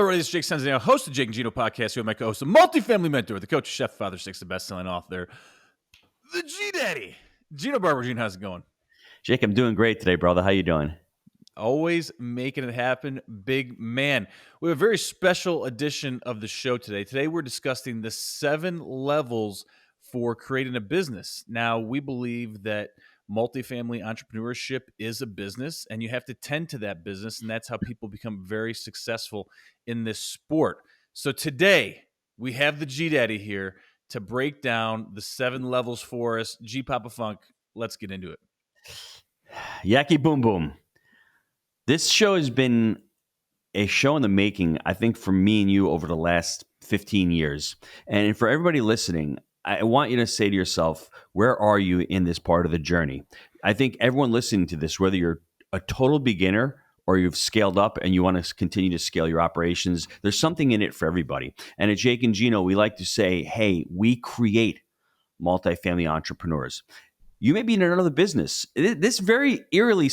Hello, everybody. This is Jake Stenziano, host of Jake and Gino podcast. Here with my co-host, a multifamily mentor, the coach, chef, father, six, the best-selling author, the G-Daddy, Gino Barbaro. Gino, how's it going? Jake, I'm doing great today, brother. How you doing? Always making it happen, big man. We have a very special edition of the show today. Today, we're discussing the 7 levels for creating a business. Now, we believe that multifamily entrepreneurship is a business, and you have to tend to that business, and that's how people become very successful in this sport. So today, we have the G-Daddy here to break down the 7 levels for us. G Papa Funk, let's get into it. Yaki boom boom. This show has been a show in the making, I think, for me and you over the last 15 years. And for everybody listening, I want you to say to yourself, where are you in this part of the journey? I think everyone listening to this, whether you're a total beginner or you've scaled up and you want to continue to scale your operations, there's something in it for everybody. And at Jake and Gino, we like to say, hey, we create multifamily entrepreneurs. You may be in another business. This very eerily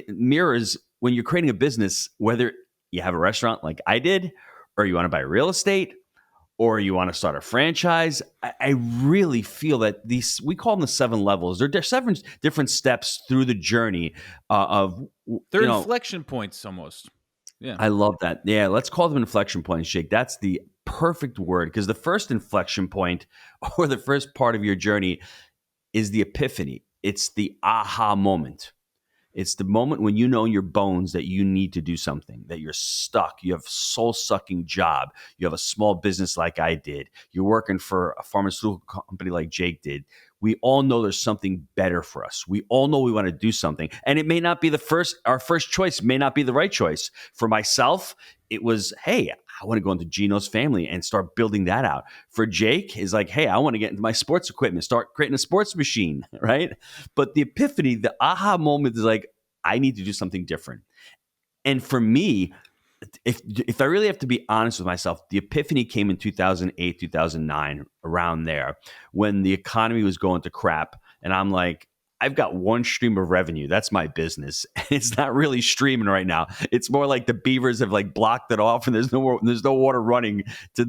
mirrors when you're creating a business, whether you have a restaurant like I did, or you want to buy real estate, or you want to start a franchise. I really feel that we call them the 7 levels. They're 7 different steps through the journey of. They're inflection points almost. Yeah. I love that. Yeah, let's call them inflection points, Jake. That's the perfect word, because the first inflection point or the first part of your journey is the epiphany. It's the aha moment. It's the moment when you know in your bones that you need to do something, that you're stuck. You have a soul-sucking job. You have a small business like I did. You're working for a pharmaceutical company like Jake did. We all know there's something better for us. We all know we want to do something. And it may not be our first choice may not be the right choice. For myself, it was, hey, I want to go into Gino's family and start building that out. For Jake, is like, hey, I want to get into my sports equipment, start creating a sports machine, right? But the epiphany, the aha moment is like, I need to do something different. And for me, if I really have to be honest with myself, the epiphany came in 2008, 2009, around there, when the economy was going to crap. And I'm like, I've got one stream of revenue. That's my business. It's not really streaming right now. It's more like the beavers have like blocked it off, and there's no water running to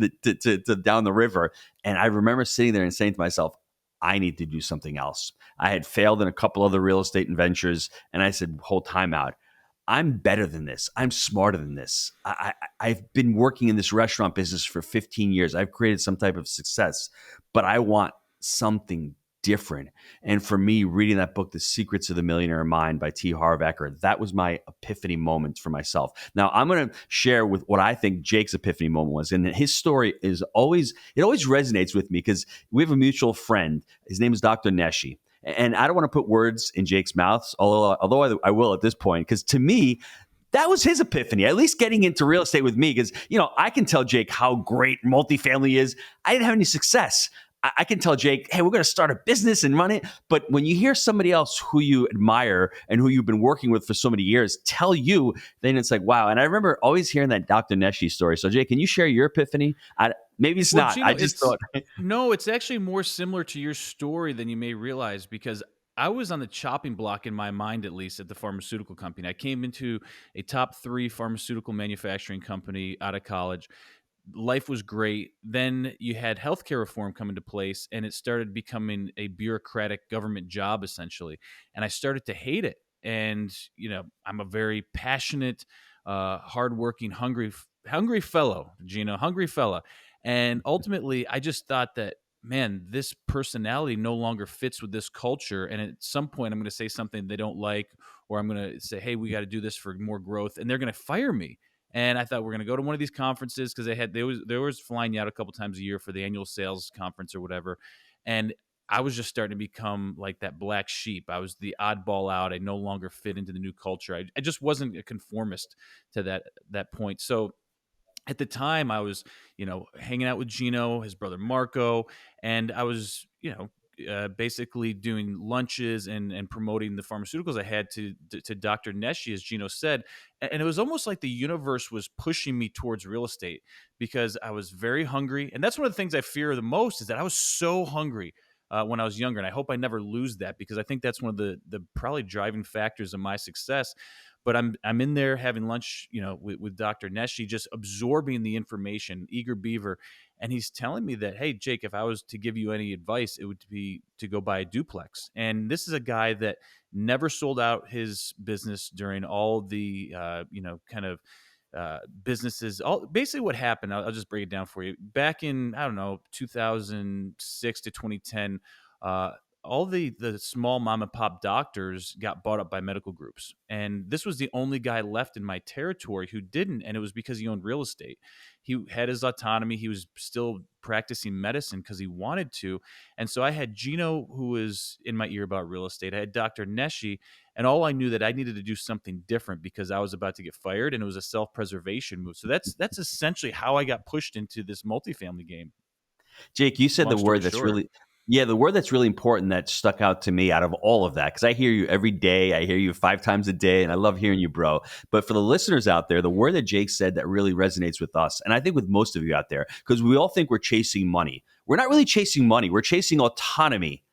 down the river. And I remember sitting there and saying to myself, I need to do something else. I had failed in a couple other real estate ventures, and I said, hold time out. I'm better than this. I'm smarter than this. I've been working in this restaurant business for 15 years. I've created some type of success, but I want something different. And for me, reading that book, The Secrets of the Millionaire Mind by T. Harv Eker, that was my epiphany moment for myself. Now, I'm going to share with what I think Jake's epiphany moment was. And his story it always resonates with me because we have a mutual friend. His name is Dr. Neshi. And I don't want to put words in Jake's mouth, although I will at this point, because to me, that was his epiphany, at least getting into real estate with me, because, I can tell Jake how great multifamily is. I didn't have any success. I can tell Jake, hey, we're going to start a business and run it. But when you hear somebody else who you admire and who you've been working with for so many years tell you, then it's like, wow. And I remember always hearing that Dr. Neshi story. So, Jake, can you share your epiphany? Maybe it's not. Gino, I just thought. No, it's actually more similar to your story than you may realize, because I was on the chopping block in my mind, at least, at the pharmaceutical company. I came into a top 3 pharmaceutical manufacturing company out of college. Life was great. Then you had healthcare reform come into place, and it started becoming a bureaucratic government job, essentially. And I started to hate it. And, I'm a very passionate, hardworking, hungry fellow, Gino, hungry fella. And ultimately, I just thought that, man, this personality no longer fits with this culture. And at some point, I'm going to say something they don't like, or I'm going to say, hey, we got to do this for more growth. And they're going to fire me. And I thought we're going to go to one of these conferences, because they was flying you out a couple times a year for the annual sales conference or whatever. And I was just starting to become like that black sheep. I was the oddball out. I no longer fit into the new culture. I just wasn't a conformist to that point. So at the time, I was, hanging out with Gino, his brother Marco, and I was, basically doing lunches and promoting the pharmaceuticals I had to Dr. Neshi, as Gino said. And it was almost like the universe was pushing me towards real estate, because I was very hungry. And that's one of the things I fear the most, is that I was so hungry when I was younger. And I hope I never lose that, because I think that's one of the probably driving factors of my success. But I'm in there having lunch, with Dr. Neshi, just absorbing the information, eager beaver. And he's telling me that, hey, Jake, if I was to give you any advice, it would be to go buy a duplex. And this is a guy that never sold out his business during all the, kind of businesses. All basically what happened. I'll just break it down for you. Back in, I don't know, 2006 to 2010, uh, all the small mom and pop doctors got bought up by medical groups, and this was the only guy left in my territory who didn't, and it was because he owned real estate. He had his autonomy. He was still practicing medicine because he wanted to, and so I had Gino, who was in my ear about real estate. I had Dr. Neshi, and all I knew that I needed to do something different because I was about to get fired, and it was a self-preservation move. So that's essentially how I got pushed into this multifamily game. Jake, you said the Long story word that's short. really, yeah, the word that's really important that stuck out to me out of all of that, because I hear you every day. I hear you 5 times a day, and I love hearing you, bro. But for the listeners out there, the word that Jake said that really resonates with us, and I think with most of you out there, because we all think we're chasing money. We're not really chasing money. We're chasing autonomy.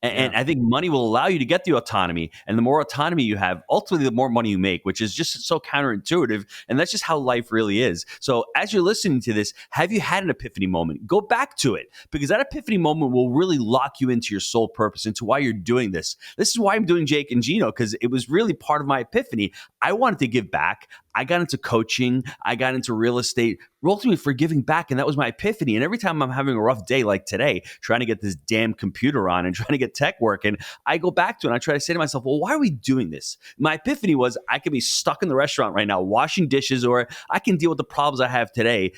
And Yeah. I think money will allow you to get the autonomy. And the more autonomy you have, ultimately, the more money you make, which is just so counterintuitive. And that's just how life really is. So as you're listening to this, have you had an epiphany moment? Go back to it, because that epiphany moment will really lock you into your sole purpose, into why you're doing this. This is why I'm doing Jake and Gino, because it was really part of my epiphany. I wanted to give back. I got into coaching. I got into real estate, ultimately for giving back. And that was my epiphany. And every time I'm having a rough day like today, trying to get this damn computer on and trying to get tech working, I go back to it and I try to say to myself, well, why are we doing this? My epiphany was I could be stuck in the restaurant right now washing dishes, or I can deal with the problems I have today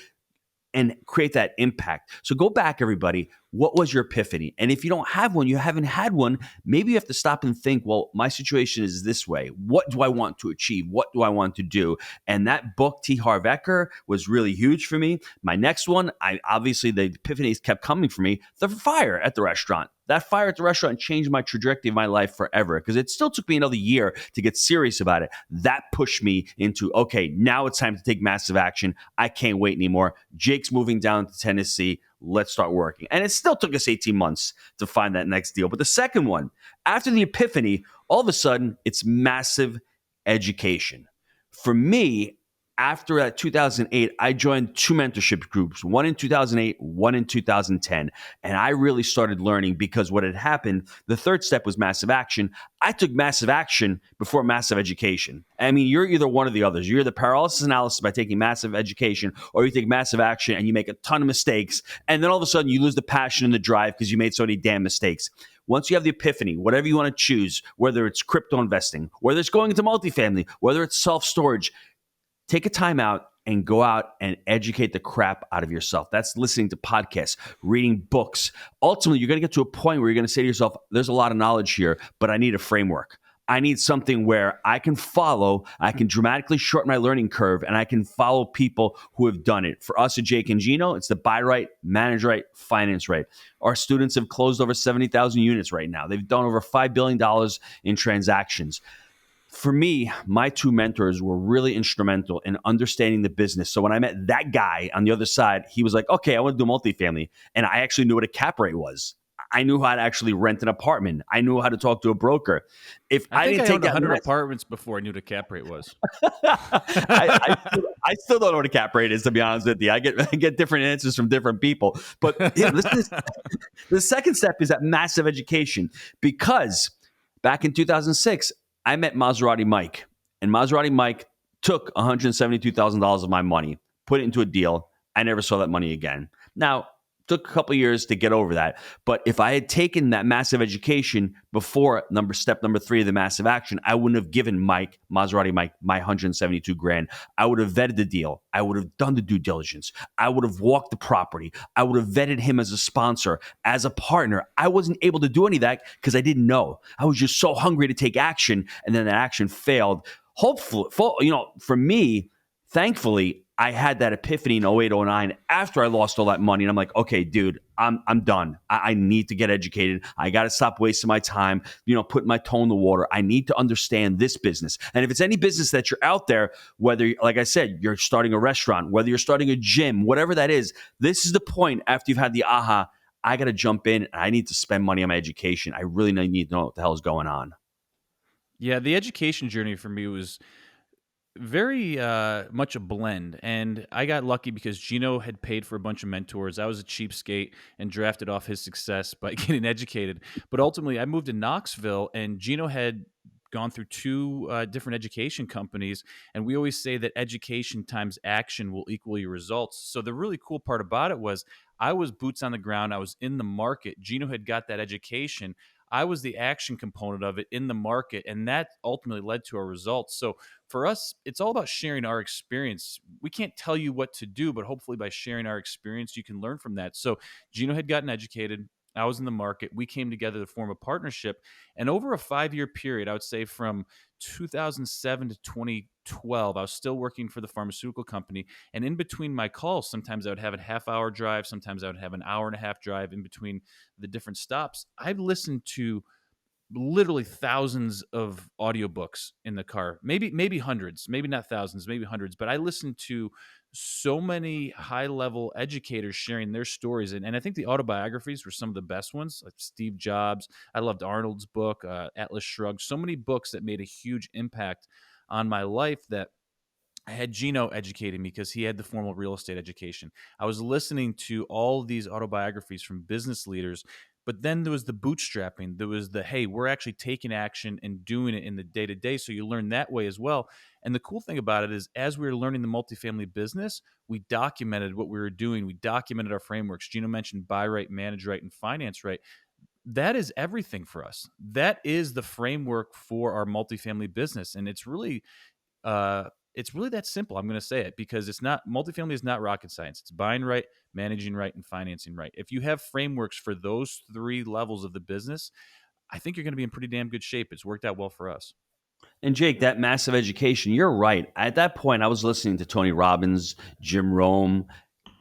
and create that impact. So go back, everybody. What was your epiphany? And if you don't have one, you haven't had one, maybe you have to stop and think, well, my situation is this way. What do I want to achieve? What do I want to do? And that book, T. Harv Eker, was really huge for me. My next one, obviously the epiphanies kept coming for me. The fire at the restaurant. That fire at the restaurant changed my trajectory of my life forever, because it still took me another year to get serious about it. That pushed me into, okay, now it's time to take massive action. I can't wait anymore. Jake's moving down to Tennessee. Let's start working. And it still took us 18 months to find that next deal. But the second one, after the epiphany, all of a sudden, it's massive education. For me, after 2008, I joined 2 mentorship groups, one in 2008, one in 2010. And I really started learning, because what had happened, the third step was massive action. I took massive action before massive education. I mean, you're either one or the others. You're the paralysis analysis by taking massive education, or you take massive action and you make a ton of mistakes. And then all of a sudden you lose the passion and the drive because you made so many damn mistakes. Once you have the epiphany, whatever you want to choose, whether it's crypto investing, whether it's going into multifamily, whether it's self-storage, take a time out and go out and educate the crap out of yourself. That's listening to podcasts, reading books. Ultimately, you're going to get to a point where you're going to say to yourself, there's a lot of knowledge here, but I need a framework. I need something where I can follow, I can dramatically shorten my learning curve, and I can follow people who have done it. For us at Jake and Gino, it's the buy right, manage right, finance right. Our students have closed over 70,000 units right now. They've done over $5 billion in transactions. For me, my 2 mentors were really instrumental in understanding the business. So when I met that guy on the other side, he was like, okay, I want to do multifamily. And I actually knew what a cap rate was. I knew how to actually rent an apartment. I knew how to talk to a broker. If I I think didn't I take owned that 100 mess, apartments before I knew what a cap rate was. I still don't know what a cap rate is, to be honest with you. I get different answers from different people. But yeah, the second step is that massive education, because back in 2006, I met Maserati Mike, and Maserati Mike took $172,000 of my money, put it into a deal. I never saw that money again. Now, took a couple of years to get over that. But if I had taken that massive education before step number 3 of the massive action, I wouldn't have given Maserati Mike, my 172 grand. I would have vetted the deal. I would have done the due diligence. I would have walked the property. I would have vetted him as a sponsor, as a partner. I wasn't able to do any of that because I didn't know. I was just so hungry to take action, and then that action failed. Hopefully, for me, thankfully, I had that epiphany in 08, 09 after I lost all that money. And I'm like, okay, dude, I'm done. I need to get educated. I got to stop wasting my time, putting my toe in the water. I need to understand this business. And if it's any business that you're out there, whether, like I said, you're starting a restaurant, whether you're starting a gym, whatever that is, this is the point after you've had the aha, I got to jump in and I need to spend money on my education. I really need to know what the hell is going on. Yeah, the education journey for me was Very much a blend. And I got lucky because Gino had paid for a bunch of mentors. I was a cheapskate and drafted off his success by getting educated. But ultimately, I moved to Knoxville, and Gino had gone through two different education companies. And we always say that education times action will equal your results. So the really cool part about it was I was boots on the ground, I was in the market. Gino had got that education. I was the action component of it in the market, and that ultimately led to our results. So for us, it's all about sharing our experience. We can't tell you what to do, but hopefully by sharing our experience, you can learn from that. So Gino had gotten educated. I was in the market. We came together to form a partnership. And over a 5 year period, I would say from 2007 to 2012, I was still working for the pharmaceutical company. And in between my calls, sometimes I would have a half-hour drive, sometimes I would have an hour and a half drive in between the different stops. I'd listen to literally thousands of audiobooks in the car, maybe hundreds, maybe not thousands, maybe hundreds, but I listened to so many high level educators sharing their stories. And I think the autobiographies were some of the best ones, like Steve Jobs. I loved Arnold's book, Atlas Shrugged. So many books that made a huge impact on my life that I had Gino educating me because he had the formal real estate education. I was listening to all these autobiographies from business leaders, but then there was the bootstrapping. There was the, hey, we're actually taking action and doing it in the day to day. So you learn that way as well. And the cool thing about it is, as we were learning the multifamily business, we documented what we were doing. We documented our frameworks. Gino mentioned buy right, manage right, and finance right. That is everything for us. That is the framework for our multifamily business. And it's really that simple. I'm going to say it because it's not multifamily is not rocket science. It's buying right, managing right, and financing right. If you have frameworks for those three levels of the business, I think you're going to be in pretty damn good shape. It's worked out well for us. And Jake, that massive education, you're right. At that point, I was listening to Tony Robbins, Jim Rome,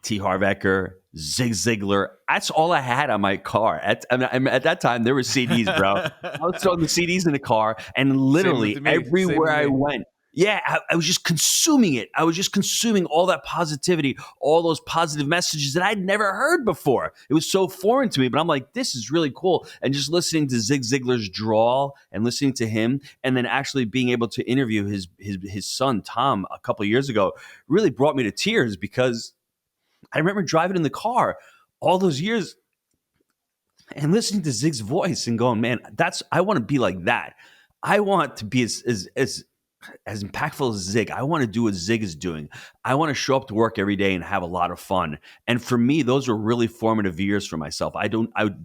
T. Harv Eker, Zig Ziglar. That's all I had on my car. At that time, there were CDs, bro. I was throwing the CDs in the car, and Same with literally me. Same everywhere with I me. went, yeah, I was just consuming it. I was just consuming all that positivity, all those positive messages that I'd never heard before. It was so foreign to me, but I'm like, this is really cool. And just listening to Zig Ziglar's drawl and listening to him, and then actually being able to interview his son Tom a couple of years ago, really brought me to tears because I remember driving in the car all those years and listening to Zig's voice and going, man, I want to be like that. I want to be as impactful as Zig. I want to do what Zig is doing. I want to show up to work every day and have a lot of fun. And for me, those were really formative years for myself. I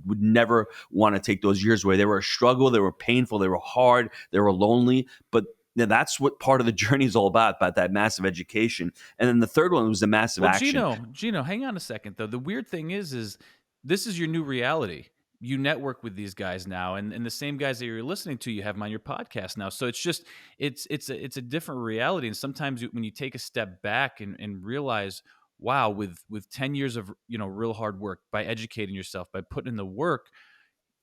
would never want to take those years away. They were a struggle. They were painful. They were hard. They were lonely. But that's what part of the journey is all about that massive education. And then the third one was the massive Well, action. Gino, hang on a second though. The weird thing is this is your new reality. You network with these guys now, and the same guys that you're listening to, you have them on your podcast now. So it's just it's a different reality. And sometimes when you take a step back and realize, wow, with 10 years of real hard work, by educating yourself, by putting in the work,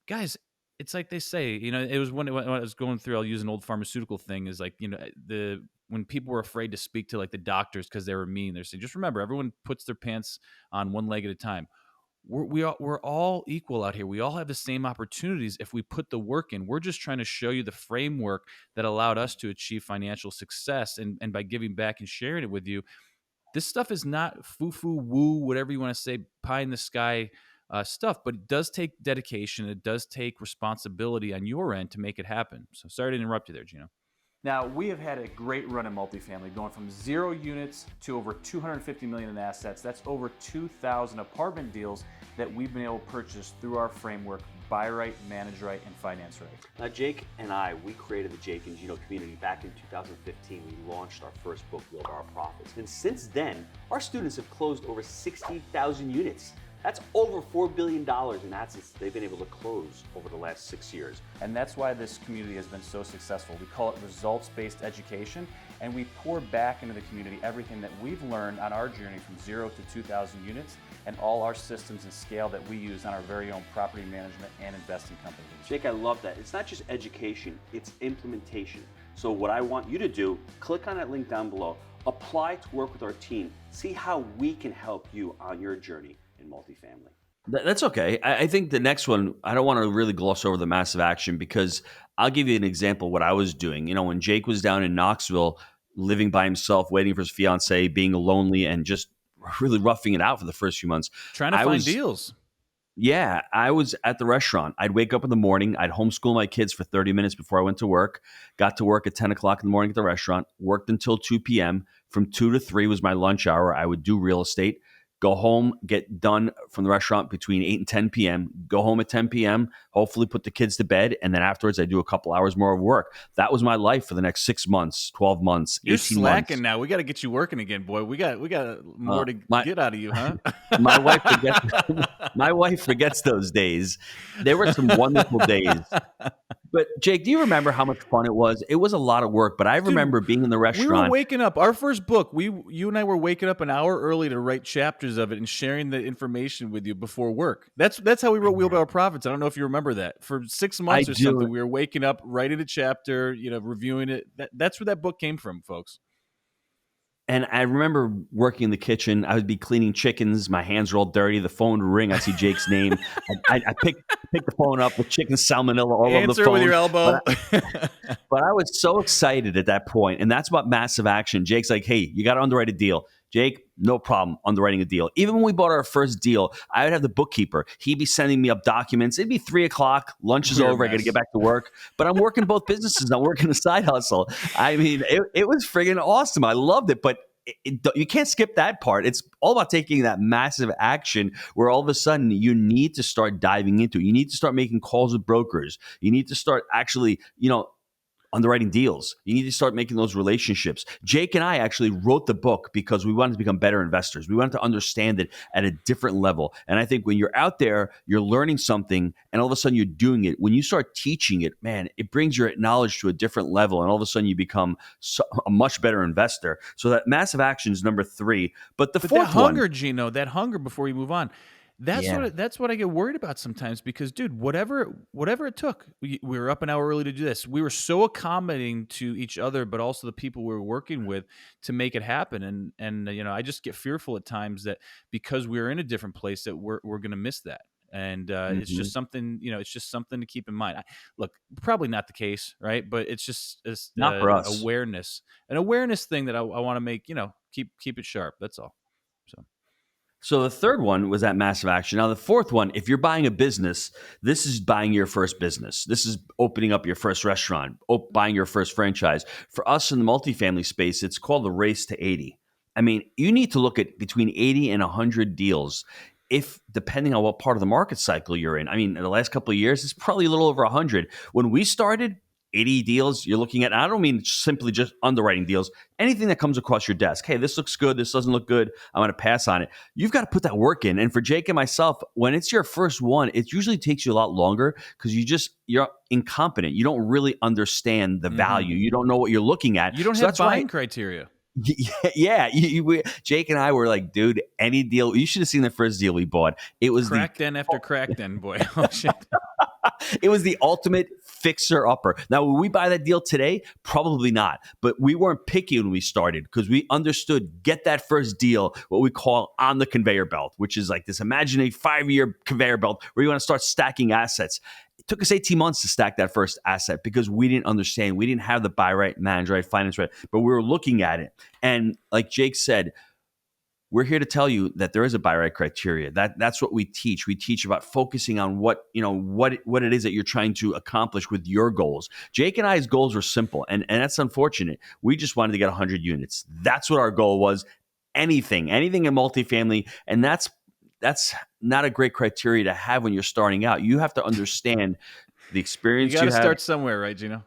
guys, it's like they say, it was when I was going through, I'll use an old pharmaceutical thing, is like, the when people were afraid to speak to like the doctors because they were mean, they're saying, just remember, everyone puts their pants on one leg at a time. We're all equal out here. We all have the same opportunities if we put the work in. We're just trying to show you the framework that allowed us to achieve financial success, and by giving back and sharing it with you, this stuff is not foo-foo woo, whatever you want to say, pie in the sky stuff, but it does take dedication. It does take responsibility on your end to make it happen. So sorry to interrupt you there, Gino. Now, we have had a great run in multifamily, going from 0 units to over 250 million in assets. That's over 2,000 apartment deals that we've been able to purchase through our framework: buy right, manage right, and finance right. Now, Jake and I, we created the Jake and Gino community back in 2015. We launched our first book, Build Our Profits. And since then, our students have closed over 60,000 units. That's over $4 billion in assets they've been able to close over the last 6 years. And that's why this community has been so successful. We call it results-based education, and we pour back into the community everything that we've learned on our journey from 0 to 2,000 units, and all our systems and scale that we use on our very own property management and investing companies. Jake, I love that. It's not just education, it's implementation. So what I want you to do, click on that link down below, apply to work with our team, see how we can help you on your journey in multifamily. That's okay. I think the next one, I don't want to really gloss over the massive action, because I'll give you an example of what I was doing. When Jake was down in Knoxville, living by himself, waiting for his fiance, being lonely, and just really roughing it out for the first few months. Trying to I find was deals. Yeah, I was at the restaurant. I'd wake up in the morning. I'd homeschool my kids for 30 minutes before I went to work. Got to work at 10 o'clock in the morning at the restaurant. Worked until 2 p.m. From 2 to 3 was my lunch hour. I would do real estate. Go home, get done from the restaurant between 8 and 10 p.m. Go home at 10 p.m., hopefully put the kids to bed. And then afterwards, I do a couple hours more of work. That was my life for the next 6 months, 12 months, You're 18 slacking months. now. We got to get you working again, boy. We got Uh, more to my, get out of you, huh? my wife forgets my wife forgets those days. There were some wonderful days. But Jake, do you remember how much fun it was? It was a lot of work, but I Dude, remember being in the we were restaurant. waking up. Our first book, you and I were waking up an hour early to write chapters of it and sharing the information with you before work. That's how we wrote Wheelbarrow Profits. I don't know if you remember that. For six I months or do. something, we were waking up, writing a chapter, reviewing it. That's where that book came from, folks. And I remember working in the kitchen. I would be cleaning chickens. My hands were all dirty. The phone would ring. I see Jake's name. I pick the phone up with chicken salmonella all over the Answer with your phone. But elbow. But I was so excited at that point, and that's about massive action. Jake's like, "Hey, you got to underwrite a deal." Jake, no problem underwriting a deal. Even when we bought our first deal, I would have the bookkeeper. He'd be sending me up documents. It'd be 3 o'clock. Lunch is We're a over. I got to mess. get back to work. But I'm working both businesses. I'm working a side hustle. I mean, it was friggin' awesome. I loved it. But you can't skip that part. It's all about taking that massive action where all of a sudden you need to start diving into it. You need to start making calls with brokers. You need to start actually, underwriting deals. You need to start making those relationships. Jake and I actually wrote the book because we wanted to become better investors. We wanted to understand it at a different level. And I think when you're out there, you're learning something and all of a sudden you're doing it. When you start teaching it, man, it brings your knowledge to a different level. And all of a sudden you become a much better investor. So that massive action is number 3. But the But that fourth one, hunger, Gino, that hunger before you move on, yeah. that's what I get worried about sometimes because, dude, whatever it took, we were up an hour early to do this. We were so accommodating to each other, but also the people we were working with to make it happen. And I just get fearful at times that because we're in a different place that we're going to miss that. And it's Mhm. just something, it's just something to keep in mind. Look, probably not the case, right? But it's just Not for us. awareness, an awareness thing that I want to make. Keep it sharp. That's all. So. So the third one was that massive action. Now the fourth one, if you're buying a business, this is buying your first business. This is opening up your first restaurant, buying your first franchise. For us in the multifamily space, it's called the race to 80. I mean, you need to look at between 80 and 100 deals. If depending on what part of the market cycle you're in. I mean, in the last couple of years, it's probably a little over 100. When we started, 80 deals you're looking at. And I don't mean simply just underwriting deals. Anything that comes across your desk. Hey, this looks good. This doesn't look good. I'm going to pass on it. You've got to put that work in. And for Jake and myself, when it's your first one, it usually takes you a lot longer because you're incompetent. You don't really understand the Mhm. value. You don't know what you're looking at. You don't So have that's why buying criteria. yeah, Jake and I were like, dude, any deal. You should have seen the first deal we bought. It was the Crack den after crack den, boy. Oh shit. it was the ultimate fixer upper. Now, will we buy that deal today? Probably not. But we weren't picky when we started because we understood get that first deal, what we call on the conveyor belt, which is like this imaginary 5-year conveyor belt where you want to start stacking assets. It took us 18 months to stack that first asset because we didn't understand. We didn't have the buy right, manage right, finance right, but we were looking at it. And like Jake said, we're here to tell you that there is a buy right criteria. That's what we teach. We teach about focusing on what it is that you're trying to accomplish with your goals. Jake and I's goals were simple, and that's unfortunate. We just wanted to get 100 units. That's what our goal was. Anything in multifamily, and that's not a great criteria to have when you're starting out. You have to understand the You experience got you to have. start somewhere, right, Gino?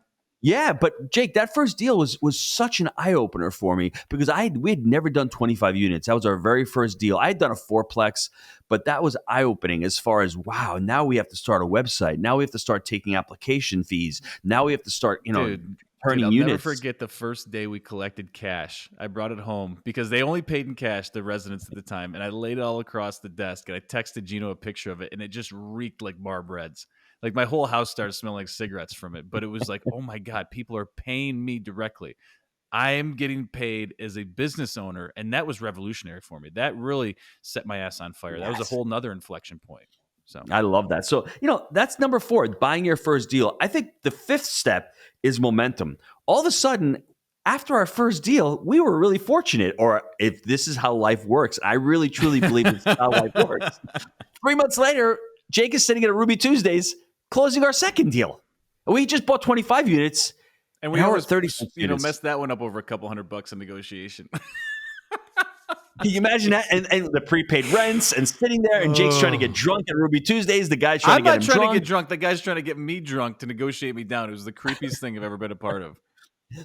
Yeah, but Jake, that first deal was such an eye opener for me because we had never done 25 units. That was our very first deal. I had done a fourplex, but that was eye opening as far as wow. Now we have to start a website. Now we have to start taking application fees. Now we have to start Dude, turning I'll never units. forget the first day we collected cash. I brought it home because they only paid in cash, the residents at the time, and I laid it all across the desk. And I texted Gino a picture of it, and it just reeked like Barbreads. Like my whole house started smelling like cigarettes from it. But it was like, oh my god, people are paying me directly. I am getting paid as a business owner, and that was revolutionary for me. That really set my ass on fire. That was a Yes. whole nother inflection point. So I love that. So, that's number 4, buying your first deal. I think the fifth step is momentum. All of a sudden, after our first deal, we were really fortunate. Or if this is how life works, I really truly believe this is how life works. 3 months later, Jake is sitting at Ruby Tuesdays closing our second deal. We just bought 25 units, And and we now we're at almost, 36 units. messed that one up over a couple $100 in negotiation. Can you imagine that? And the prepaid rents and sitting there, and Jake's trying to get Oh. drunk at Ruby Tuesdays. The guy's trying to I'm get not him trying to drunk. get drunk. The guy's trying to get me drunk to negotiate me down. It was the creepiest thing I've ever been a part of.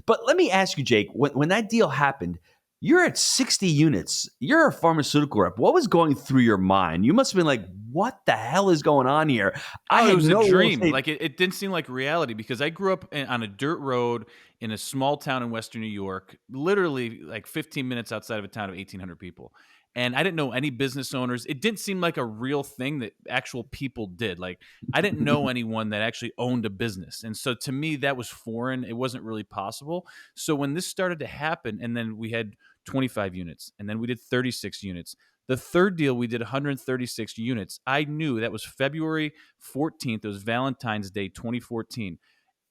But let me ask you, Jake, when that deal happened, you're at 60 units. You're a pharmaceutical rep. What was going through your mind? You must have been like, what the hell is going on here? I Oh, it had was a no real dream. estate. Like it didn't seem like reality because I grew up on a dirt road in a small town in Western New York, literally like 15 minutes outside of a town of 1,800 people. And I didn't know any business owners. It didn't seem like a real thing that actual people did. Like I didn't know anyone that actually owned a business. And so to me, that was foreign. It wasn't really possible. So when this started to happen, and then we had 25 units, and then we did 36 units. The third deal, we did 136 units. I knew that was February 14th. It was Valentine's Day 2014.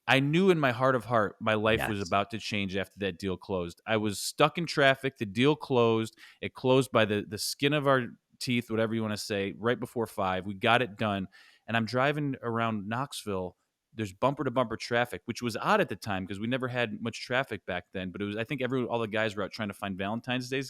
I knew in my heart of heart my life was Yes. about to change after that deal closed. I was stuck in traffic. The deal closed. It closed by the skin of our teeth, whatever you want to say, right before 5. We got it done. And I'm driving around Knoxville. There's bumper to bumper traffic, which was odd at the time because we never had much traffic back then. But it was, I think, all the guys were out trying to find Valentine's Day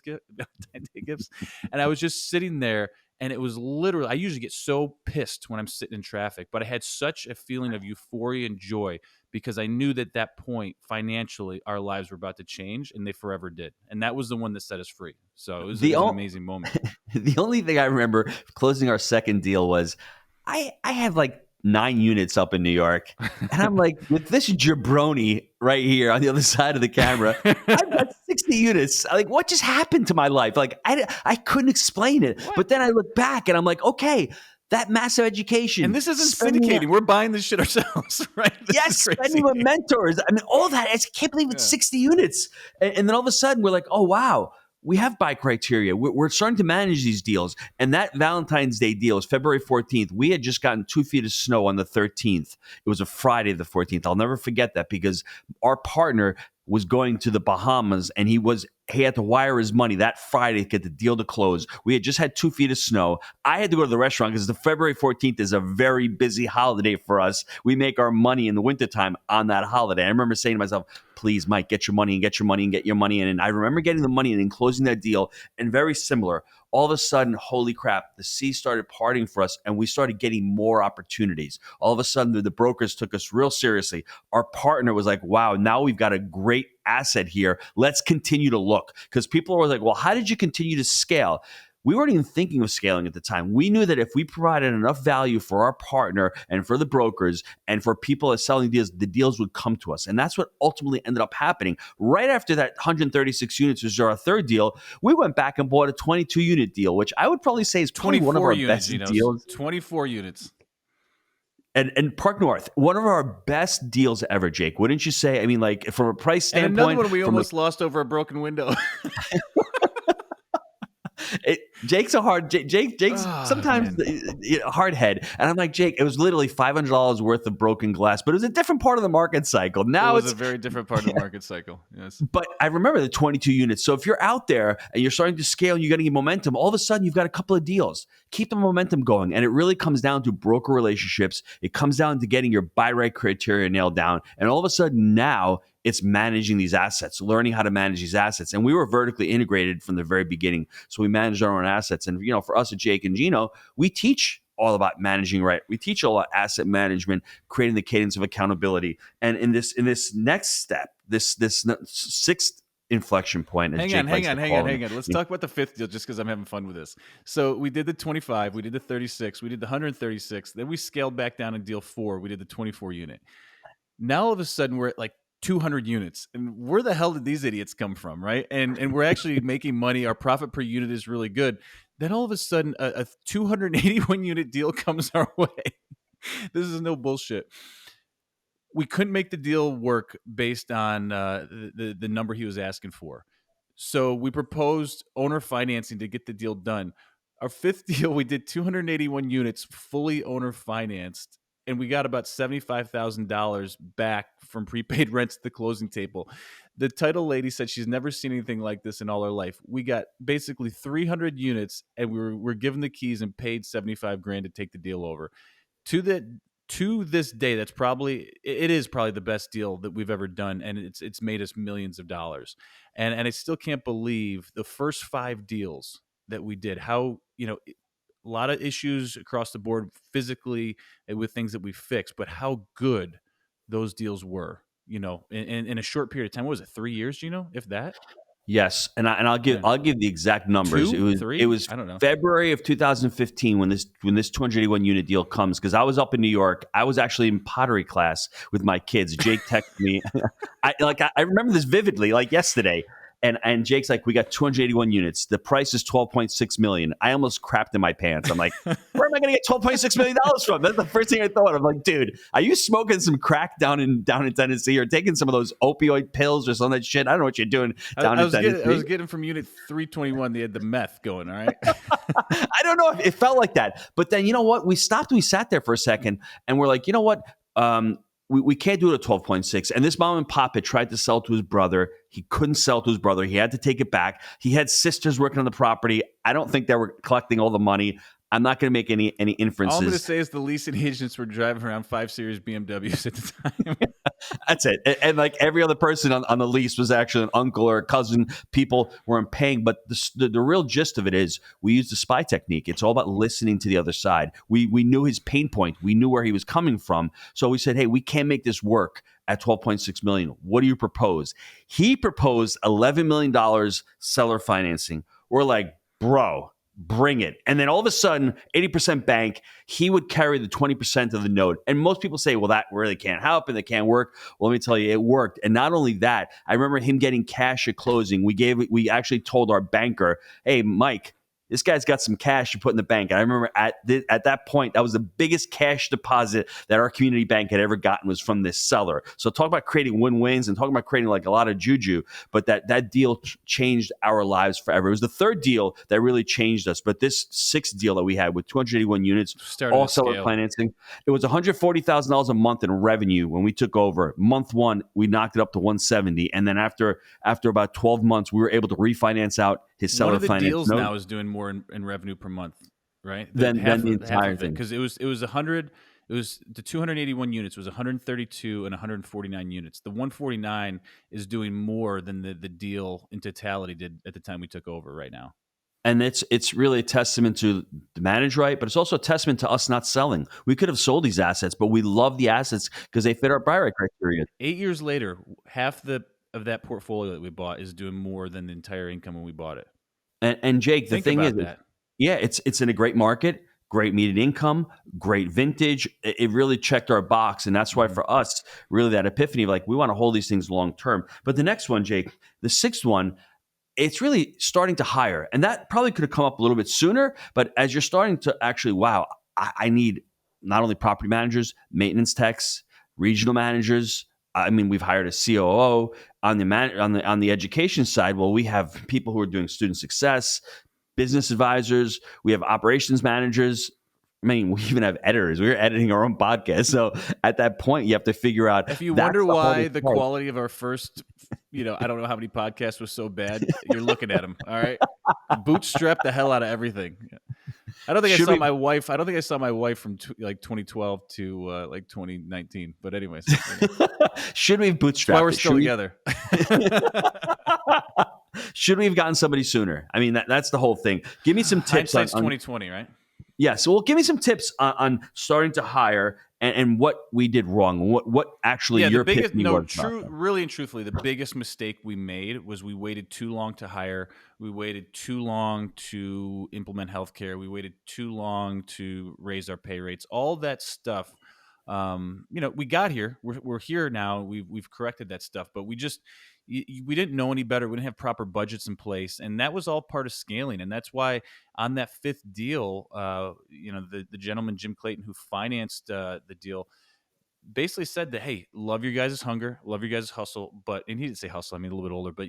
gifts, and I was just sitting there, and it was literally. I usually get so pissed when I'm sitting in traffic, but I had such a feeling of euphoria and joy because I knew that that point financially our lives were about to change, and they forever did. And that was the one that set us free. So it The was an o- amazing moment. the only thing I remember closing our second deal was I have like 9 units up in New York. And I'm like, with this jabroni right here on the other side of the camera, I've got 60 units. Like, what just happened to my life? Like, I couldn't explain it. What? But then I look back and I'm like, okay, that massive education. And this isn't spending syndicating. We're buying this shit ourselves, right? This is Yes, crazy. spending with mentors. I mean, all that. I can't believe it's Yeah. 60 units. And then all of a sudden, we're like, oh, wow, we have buy criteria. We're starting to manage these deals. And that Valentine's Day deal was February 14th. We had just gotten 2 feet of snow on the 13th. It was a Friday, the 14th. I'll never forget that because our partner was going to the Bahamas and he had to wire his money that Friday to get the deal to close. We had just had 2 feet of snow. I had to go to the restaurant because the February 14th is a very busy holiday for us. We make our money in the wintertime on that holiday. I remember saying to myself, please, Mike, get your money and get your money and get your money in. And I remember getting the money in and closing that deal. And very similar, all of a sudden, holy crap, the sea started parting for us and we started getting more opportunities. All of a sudden, the brokers took us real seriously. Our partner was like, wow, now we've got a great asset here. Let's continue to look. Because people were like, well, how did you continue to scale? We weren't even thinking of scaling at the time. We knew that if we provided enough value for our partner and for the brokers and for people that selling deals, the deals would come to us. And that's what ultimately ended up happening. Right after that 136 units was our third deal, we went back and bought a 22 unit deal, which I would probably say is probably one of 24 our units, best deals. 24 units. And Park North, one of our best deals ever, Jake. Wouldn't you say? I mean, like from a price And another standpoint, one we from almost lost over a broken window. Jake's a hard Jake's Oh, sometimes man. a hard head, and I'm like, Jake, it was literally $500 worth of broken glass, but it was a different part of the market cycle. It Now was it's a very different part of the market cycle. Yes. But I remember the 22 units. So if you're out there and you're starting to scale and you're getting momentum, all of a sudden you've got a couple of deals. Keep the momentum going. And it really comes down to broker relationships. It comes down to getting your buy right criteria nailed down. And all of a sudden now it's managing these assets, learning how to manage these assets. And we were vertically integrated from the very beginning. So we managed our own assets. And, for us at Jake and Gino, we teach all about managing right. We teach all about asset management, creating the cadence of accountability. And in this next step, this sixth inflection point, as Jake likes to call Hang it. on. Let's talk about the fifth deal just because I'm having fun with this. So we did the 25, we did the 36, we did the 136. Then we scaled back down in deal 4. We did the 24 unit. Now all of a sudden we're at like 200 units, and where the hell did these idiots come from, right? And we're actually making money. Our profit per unit is really good. Then all of a sudden a 281 unit deal comes our way. This is no bullshit. We couldn't make the deal work based on the number he was asking for. So we proposed owner financing to get the deal done. Our fifth deal, we did 281 units, fully owner financed, and we got about $75,000 back from prepaid rents at the closing table. The title lady said she's never seen anything like this in all her life. We got basically 300 units, and we're given the keys and paid 75 grand to take the deal over. To the to this day, it is probably the best deal that we've ever done, and it's made us millions of dollars. And I still can't believe the first 5 deals that we did. How, a lot of issues across the board physically and with things that we fixed, but how good those deals were, in a short period of time. What was it, 3 years, if that? Yes, and I'll give Yeah. the exact numbers. It Two, was it three? was I don't know. February of 2015 when this 281 unit deal comes, because I was up in New York. I was actually in pottery class with my kids. Jake texted me. I remember this vividly, like yesterday. And Jake's like, we got 281 units. The price is 12.6 million. I almost crapped in my pants. I'm like, where am I going to get 12.6 million dollars from? That's the first thing I thought. I'm like, dude, are you smoking some crack down in Tennessee, or taking some of those opioid pills or some of that shit? I don't know what you're doing down in Tennessee. I was getting from unit 321. They had the meth going. All right. I don't know if it felt like that. But then, you know what? We stopped. We sat there for a second, and we're like, you know what? We can't do it at 12.6. And this mom and pop had tried to sell to his brother. He couldn't sell to his brother. He had to take it back. He had sisters working on the property. I don't think they were collecting all the money. I'm not going to make any inferences. All I'm going to say is the leasing agents were driving around 5 Series BMWs at the time. That's it. And like every other person on the lease was actually an uncle or a cousin. People weren't paying. But the real gist of it is we used the spy technique. It's all about listening to the other side. We knew his pain point. We knew where he was coming from. So we said, hey, we can't make this work at 12.6 million. What do you propose? He proposed $11 million seller financing. We're like, bro, bring it. And then all of a sudden, 80% bank, he would carry the 20% of the note. And most people say, well, that really can't happen. That can't work. Well, let me tell you, it worked. And not only that, I remember him getting cash at closing. We actually told our banker, hey, Mike, this guy's got some cash to put in the bank. And I remember at that point, that was the biggest cash deposit that our community bank had ever gotten, was from this seller. So talk about creating win-wins and talking about creating like a lot of juju. But that deal changed our lives forever. It was the third deal that really changed us. But this sixth deal that we had with 281 units, all seller financing, it was $140,000 a month in revenue when we took over. Month one, we knocked it up to 170. And then after about 12 months, we were able to refinance out his seller finance. One of the deals note. now is doing more in revenue per month, right? Then the entire thing, because it was 100. It was the 281 units was 132 and 149 units. The 149 is doing more than the deal in totality did at the time we took over right now. And it's really a testament to the manage right, but it's also a testament to us not selling. We could have sold these assets, but we love the assets because they fit our buy right criteria. 8 years later, half of that portfolio that we bought is doing more than the entire income when we bought it. And Jake, the thing is, that. Yeah, it's in a great market, great median income, great vintage. It really checked our box. And that's why for us, really that epiphany of like, we want to hold these things long term. But the next one, Jake, the sixth one, it's really starting to hire. And that probably could have come up a little bit sooner. But as you're starting to actually, wow, I need not only property managers, maintenance techs, regional managers. I mean, we've hired a COO on the education side. Well, we have people who are doing student success, business advisors. We have operations managers. I mean, we even have editors. We're editing our own podcast. So at that point, you have to figure out. If you wonder why the quality of our first, I don't know how many podcasts was so bad, you're looking at them. All right. Bootstrap the hell out of everything. I don't think I saw my wife. I don't think I saw my wife from 2012 to 2019. But anyways, should we have bootstrapped? That's why we're still together. Should we have gotten somebody sooner? I mean, that's the whole thing. Give me some tips. Hindsight's 2020, right? Yeah. So, give me some tips on starting to hire and what we did wrong. What actually your biggest really and truthfully, the biggest mistake we made was we waited too long to hire. We waited too long to implement healthcare. We waited too long to raise our pay rates. All that stuff. We got here. We're here now. We've corrected that stuff, but we didn't know any better. We didn't have proper budgets in place, and that was all part of scaling. And that's why on that fifth deal, the gentleman Jim Clayton who financed the deal, basically said that, hey, love your guys' hunger, love your guys' hustle, and he didn't say hustle, I mean a little bit older, but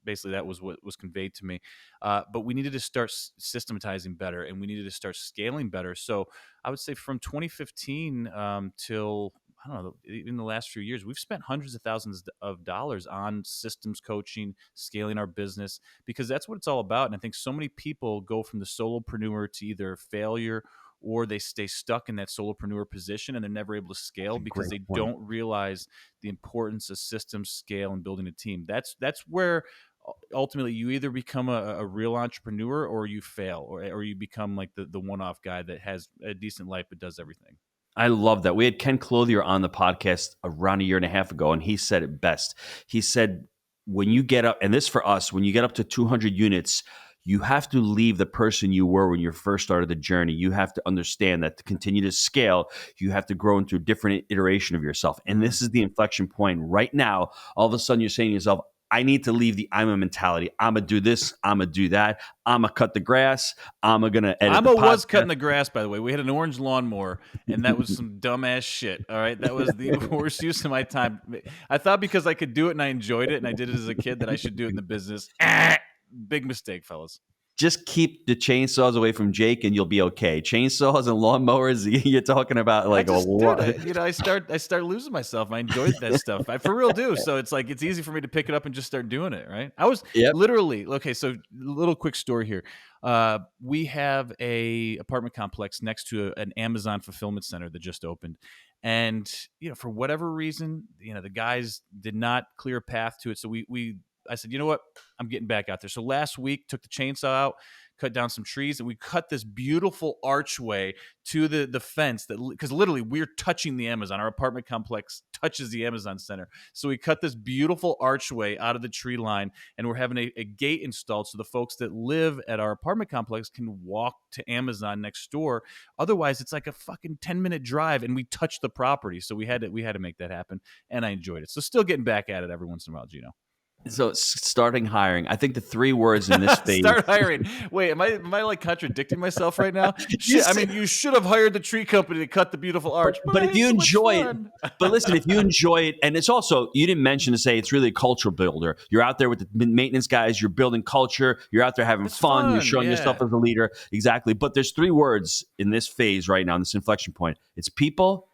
basically that was what was conveyed to me. But we needed to start systematizing better, and we needed to start scaling better. So I would say from 2015 till, I don't know, in the last few years, we've spent hundreds of thousands of dollars on systems coaching, scaling our business, because that's what it's all about. And I think so many people go from the solopreneur to either failure, or they stay stuck in that solopreneur position and they're never able to That's scale a because great they point. don't realize the importance of systems, scale, and building a team. That's where ultimately you either become a real entrepreneur or you fail, or you become like the one-off guy that has a decent life but does everything. I love that. We had Ken Clothier on the podcast around a year and a half ago, and he said it best. He said, when you get up, and this for us, when you get up to 200 units, you have to leave the person you were when you first started the journey. You have to understand that to continue to scale, you have to grow into a different iteration of yourself. And Mm-hmm. this is the inflection point right now. All of a sudden, you're saying to yourself, I need to leave the I'm a mentality. I'm going to do this. I'm going to do that. I'm going to cut the grass. I'm going to edit the Imo was podcast. cutting the grass, by the way. We had an orange lawnmower, and that was some dumbass shit. All right, that was the worst use of my time. I thought because I could do it and I enjoyed it, and I did it as a kid, that I should do it in the business. Big mistake, fellas. Just keep the chainsaws away from Jake and you'll be okay. Chainsaws and lawnmowers, you're talking about I like a just, dude, lot. I start losing myself. I enjoyed that stuff. I for real do. So it's like it's easy for me to pick it up and just start doing it. Right? I was Yep. literally okay. So little quick story here. We have a apartment complex next to an Amazon fulfillment center that just opened, and for whatever reason, the guys did not clear a path to it. So we I said, you know what? I'm getting back out there. So last week, took the chainsaw out, cut down some trees, and we cut this beautiful archway to the fence, that because literally we're touching the Amazon. Our apartment complex touches the Amazon center. So we cut this beautiful archway out of the tree line, and we're having a gate installed so the folks that live at our apartment complex can walk to Amazon next door. Otherwise, it's like a fucking 10-minute drive, and we touch the property. So we had to make that happen, and I enjoyed it. So still getting back at it every once in a while, Gino. So starting hiring, I think the three words in this phase. Start hiring. Wait, am I like contradicting myself right now? You Shit, I say, mean, you should have hired the tree company to cut the beautiful arch, but but I if had you so much enjoy it, fun. but listen, if you enjoy it, and it's also, you didn't mention to say it's really a cultural builder. You're out there with the maintenance guys, you're building culture, you're out there having It's fun, you're fun, showing yourself yeah. as a leader. Exactly. But there's three words in this phase right now, in this inflection point. It's people,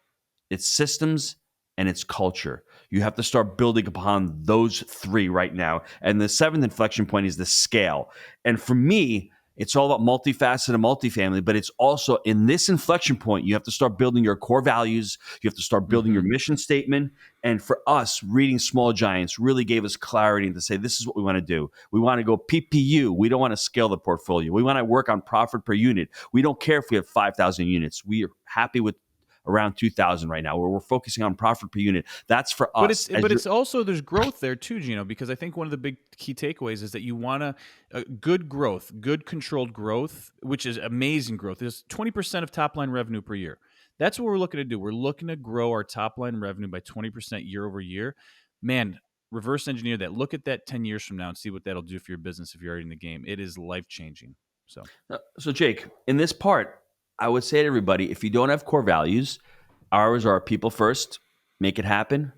it's systems, and it's culture. You have to start building upon those three right now. And the seventh inflection point is the scale. And for me, it's all about multifaceted and multifamily, but it's also in this inflection point, you have to start building your core values. You have to start building your Mm-hmm. mission statement. And for us, reading Small Giants really gave us clarity to say, this is what we want to do. We want to go PPU. We don't want to scale the portfolio. We want to work on profit per unit. We don't care if we have 5,000 units. We are happy with around 2,000 right now, where we're focusing on profit per unit. That's for But us. it's but it's also there's growth there too, Gino, because I think one of the big key takeaways is that you want to good growth, good controlled growth, which is amazing growth. Is 20% of top line revenue per year. That's what we're looking to do. We're looking to grow our top line revenue by 20% year over year. Man, reverse engineer that. Look at that 10 years from now and see what that'll do for your business if you're already in the game. It is life changing. So, Jake, in this part, I would say to everybody, if you don't have core values, ours are people first, make it happen,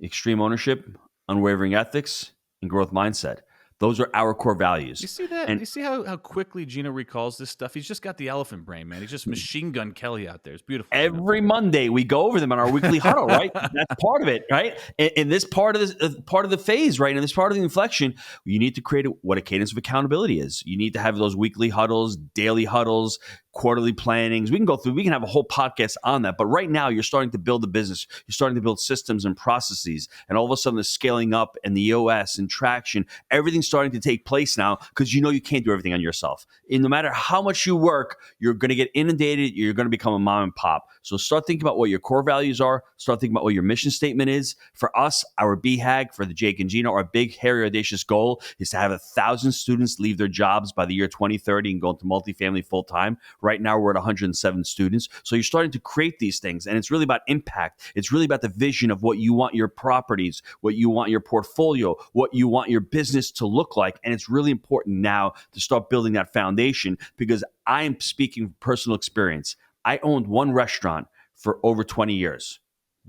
extreme ownership, unwavering ethics, and growth mindset. Those are our core You values. see that? And You see how quickly Gino recalls this stuff? He's just got the elephant brain, man. He's just machine gun Kelly out there. It's beautiful, Gino. every Monday we go over them on our weekly huddle, right? That's part of it, right? In this part of this part of the phase, right? In this part of the inflection, you need to create what a cadence of accountability is. You need to have those weekly huddles, daily huddles, quarterly plannings. We can go through. We can have a whole podcast on that. But right now, you're starting to build a business. You're starting to build systems and processes, and all of a sudden, the scaling up and the EOS and traction, everything's starting to take place now because you know you can't do everything on yourself. And no matter how much you work, you're going to get inundated. You're going to become a mom and pop. So start thinking about what your core values are. Start thinking about what your mission statement is. For us, our BHAG, for the Jake and Gino, our big, hairy, audacious goal is to have 1,000 students leave their jobs by the year 2030 and go into multifamily full time. Right now, we're at 107 students. So you're starting to create these things, and it's really about impact. It's really about the vision of what you want your properties, what you want your portfolio, what you want your business to look like. And it's really important now to start building that foundation, because I am speaking from personal experience. I owned one restaurant for over 20 years.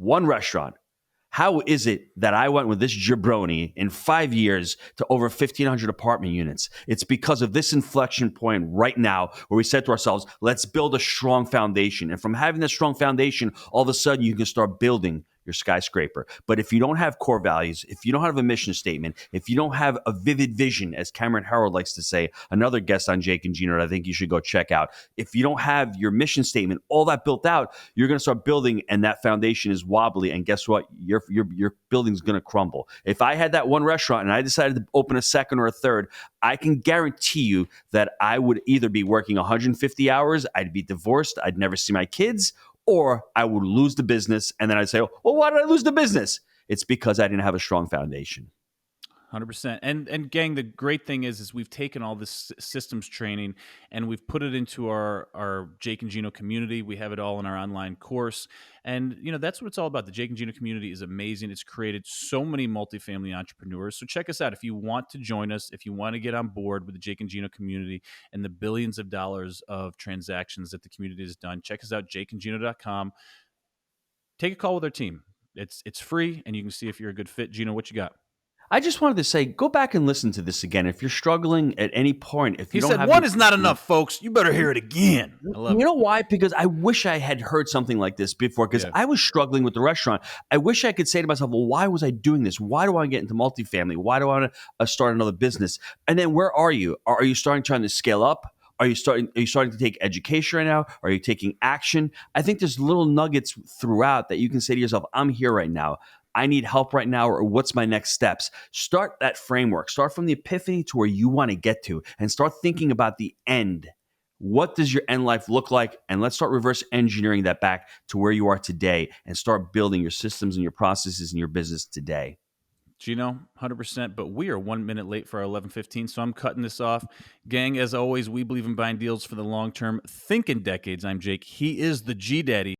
one restaurant. How is it that I went with this jabroni in 5 years to over 1,500 apartment units? It's because of this inflection point right now where we said to ourselves, let's build a strong foundation. And from having that strong foundation, all of a sudden you can start building your skyscraper. But if you don't have core values, if you don't have a mission statement, if you don't have a vivid vision, as Cameron Howard likes to say, another guest on Jake and Gino that I think you should go check out, if you don't have your mission statement, all that built out, you're going to start building and that foundation is wobbly. And guess what? Your building's going to crumble. If I had that one restaurant and I decided to open a second or a third, I can guarantee you that I would either be working 150 hours, I'd be divorced, I'd never see my kids, or I would lose the business. And then I'd say, well, why did I lose the business? It's because I didn't have a strong foundation. 100%. And gang, the great thing is we've taken all this systems training and we've put it into our Jake and Gino community. We have it all in our online course. And that's what it's all about. The Jake and Gino community is amazing. It's created so many multifamily entrepreneurs. So check us out if you want to join us, if you want to get on board with the Jake and Gino community and the billions of dollars of transactions that the community has done. Check us out, jakeandgino.com. Take a call with our team. It's free and you can see if you're a good fit. Gino, what you got? I just wanted to say, go back and listen to this again. If you're struggling at any point, if you He don't said have one the- is not enough, folks. You better hear it again. I love You it. know why? Because I wish I had heard something like this before, because Yeah. I was struggling with the restaurant. I wish I could say to myself, well, why was I doing this? Why do I get into multifamily? Why do I want to start another business? And then where are you? Are you trying to scale up? Are you starting to take education right now? Are you taking action? I think there's little nuggets throughout that you can say to yourself, I'm here right now. I need help right now, or what's my next steps? Start that framework. Start from the epiphany to where you want to get to and start thinking about the end. What does your end life look like? And let's start reverse engineering that back to where you are today and start building your systems and your processes and your business today. Gino, 100%, but we are 1 minute late for our 11:15, so I'm cutting this off. Gang, as always, we believe in buying deals for the long term. Think in decades. I'm Jake. He is the G Daddy.